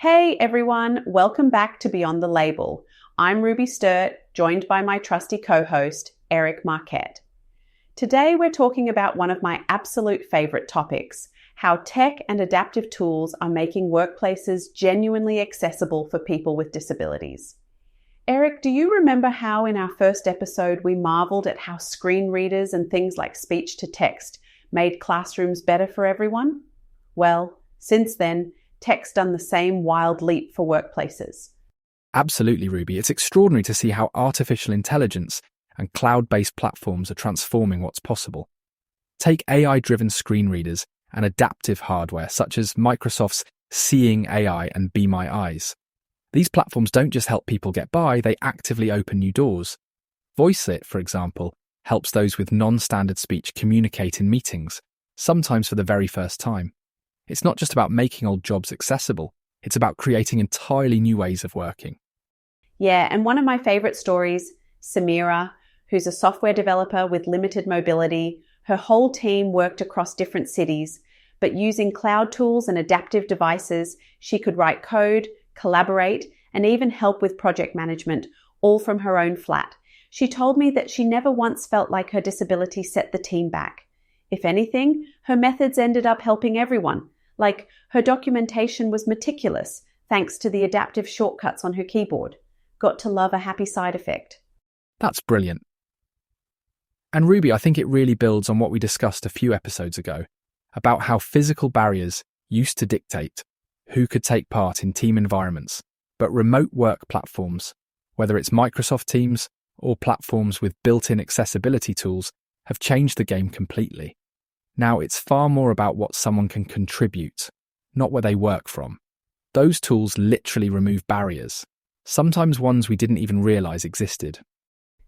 Hey everyone, welcome back to Beyond the Label. I'm Ruby Sturt, joined by my trusty co-host, Eric Marquette. Today we're talking about one of my absolute favorite topics, how tech and adaptive tools are making workplaces genuinely accessible for people with disabilities. Eric, do you remember how in our first episode we marveled at how screen readers and things like speech to text made classrooms better for everyone? Well, since then, tech's done the same wild leap for workplaces. Absolutely, Ruby. It's extraordinary to see how artificial intelligence and cloud-based platforms are transforming what's possible. Take AI-driven screen readers and adaptive hardware such as Microsoft's Seeing AI and Be My Eyes. These platforms don't just help people get by, they actively open new doors. VoiceIt, for example, helps those with non-standard speech communicate in meetings, sometimes for the very first time. It's not just about making old jobs accessible, it's about creating entirely new ways of working. Yeah, and one of my favorite stories, Samira, who's a software developer with limited mobility, her whole team worked across different cities, but using cloud tools and adaptive devices, she could write code, collaborate, and even help with project management, all from her own flat. She told me that she never once felt like her disability set the team back. If anything, her methods ended up helping everyone. Like, her documentation was meticulous, thanks to the adaptive shortcuts on her keyboard. Got to love a happy side effect. That's brilliant. And Ruby, I think it really builds on what we discussed a few episodes ago about how physical barriers used to dictate who could take part in team environments, but remote work platforms, whether it's Microsoft Teams or platforms with built-in accessibility tools, have changed the game completely. Now it's far more about what someone can contribute, not where they work from. Those tools literally remove barriers, sometimes ones we didn't even realize existed.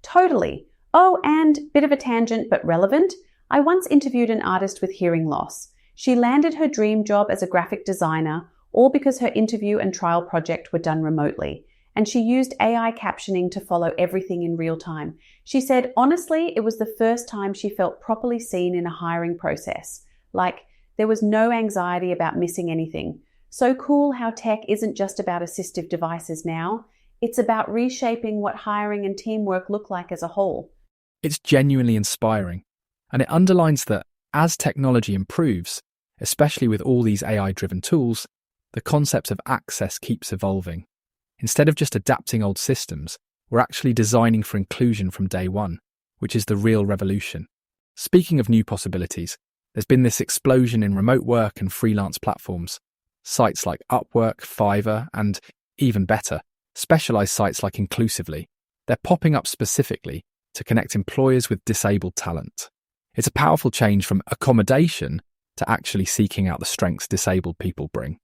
Totally. Oh, and bit of a tangent but relevant, I once interviewed an artist with hearing loss. She landed her dream job as a graphic designer, all because her interview and trial project were done remotely, and she used AI captioning to follow everything in real time. She said, honestly, it was the first time she felt properly seen in a hiring process. Like, there was no anxiety about missing anything. So cool how tech isn't just about assistive devices now. It's about reshaping what hiring and teamwork look like as a whole. It's genuinely inspiring, and it underlines that as technology improves, especially with all these AI-driven tools, the concept of access keeps evolving. Instead of just adapting old systems, we're actually designing for inclusion from day one, which is the real revolution. Speaking of new possibilities, there's been this explosion in remote work and freelance platforms. Sites like Upwork, Fiverr, and even better, specialized sites like Inclusively. They're popping up specifically to connect employers with disabled talent. It's a powerful change from accommodation to actually seeking out the strengths disabled people bring.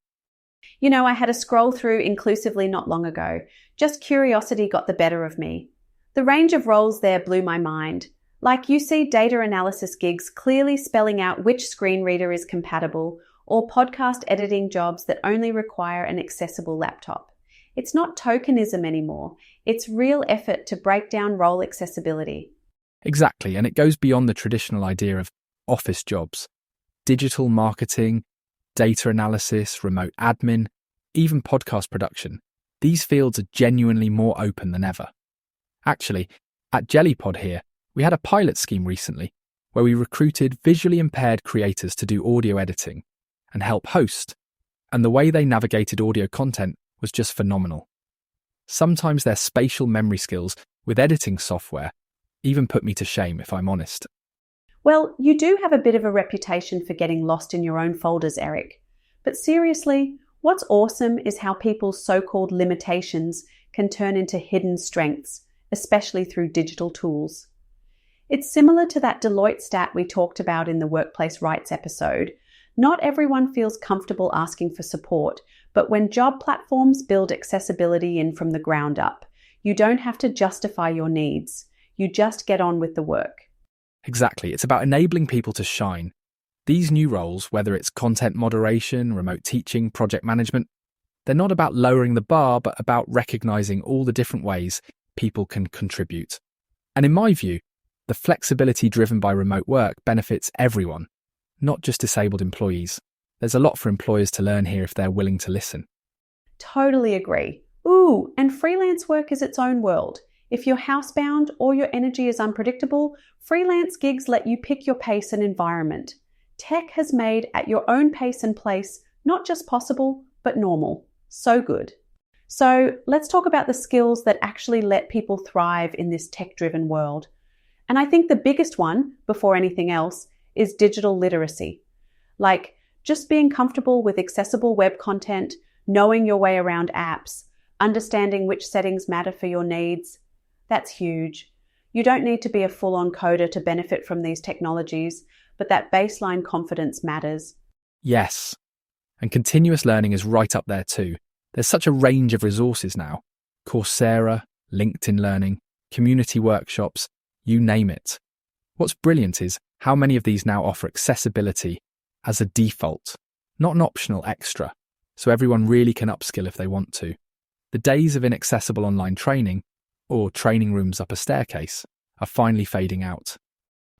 You know, I had a scroll through Inclusively not long ago. Just curiosity got the better of me. The range of roles there blew my mind. Like, you see data analysis gigs clearly spelling out which screen reader is compatible, or podcast editing jobs that only require an accessible laptop. It's not tokenism anymore. It's real effort to break down role accessibility. Exactly, and it goes beyond the traditional idea of office jobs. Digital marketing, data analysis, remote admin, even podcast production. These fields are genuinely more open than ever. Actually, at JellyPod here, we had a pilot scheme recently where we recruited visually impaired creators to do audio editing and help host, and the way they navigated audio content was just phenomenal. Sometimes their spatial memory skills with editing software even put me to shame, if I'm honest. Well, you do have a bit of a reputation for getting lost in your own folders, Eric. But seriously, what's awesome is how people's so-called limitations can turn into hidden strengths, especially through digital tools. It's similar to that Deloitte stat we talked about in the workplace rights episode. Not everyone feels comfortable asking for support, but when job platforms build accessibility in from the ground up, you don't have to justify your needs. You just get on with the work. Exactly. It's about enabling people to shine. These new roles, whether it's content moderation, remote teaching, project management, they're not about lowering the bar, but about recognizing all the different ways people can contribute. And in my view, the flexibility driven by remote work benefits everyone, not just disabled employees. There's a lot for employers to learn here if they're willing to listen. Totally agree. Ooh, and freelance work is its own world. If you're housebound or your energy is unpredictable, freelance gigs let you pick your pace and environment. Tech has made at your own pace and place not just possible, but normal. So good. So let's talk about the skills that actually let people thrive in this tech-driven world. And I think the biggest one, before anything else, is digital literacy. Like just being comfortable with accessible web content, knowing your way around apps, understanding which settings matter for your needs. That's huge. You don't need to be a full-on coder to benefit from these technologies, but that baseline confidence matters. Yes. And continuous learning is right up there too. There's such a range of resources now. Coursera, LinkedIn Learning, community workshops, you name it. What's brilliant is how many of these now offer accessibility as a default, not an optional extra, so everyone really can upskill if they want to. The days of inaccessible online training, or training rooms up a staircase, are finally fading out.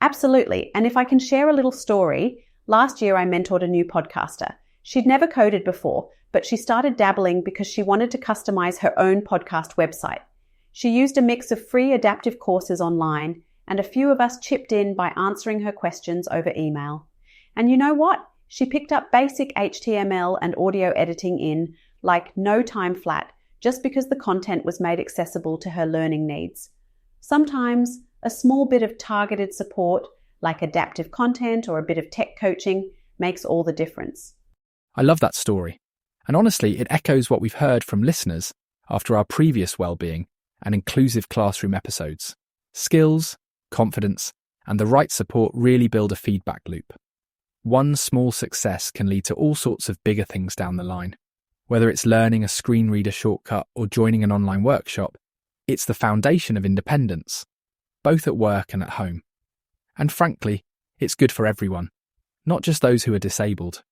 Absolutely. And if I can share a little story, last year I mentored a new podcaster. She'd never coded before, but she started dabbling because she wanted to customize her own podcast website. She used a mix of free adaptive courses online, and a few of us chipped in by answering her questions over email. And you know what? She picked up basic HTML and audio editing in like no time flat, just because the content was made accessible to her learning needs. Sometimes a small bit of targeted support, like adaptive content or a bit of tech coaching, makes all the difference. I love that story. And honestly, it echoes what we've heard from listeners after our previous wellbeing and inclusive classroom episodes. Skills, confidence, and the right support really build a feedback loop. One small success can lead to all sorts of bigger things down the line. Whether it's learning a screen reader shortcut or joining an online workshop, it's the foundation of independence, both at work and at home. And frankly, it's good for everyone, not just those who are disabled.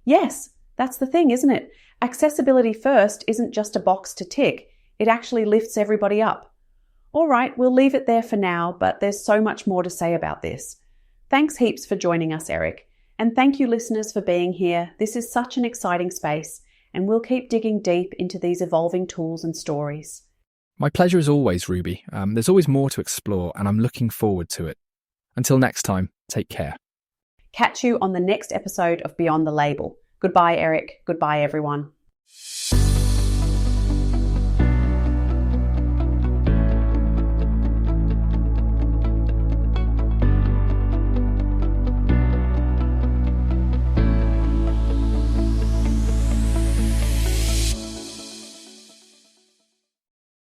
Yes, that's the thing, isn't it? Accessibility first isn't just a box to tick. It actually lifts everybody up. All right, we'll leave it there for now, but there's so much more to say about this. Thanks heaps for joining us, Eric. And thank you, listeners, for being here. This is such an exciting space, and we'll keep digging deep into these evolving tools and stories. My pleasure as always, Ruby. There's always more to explore, and I'm looking forward to it. Until next time, take care. Catch you on the next episode of Beyond the Label. Goodbye, Eric. Goodbye, everyone.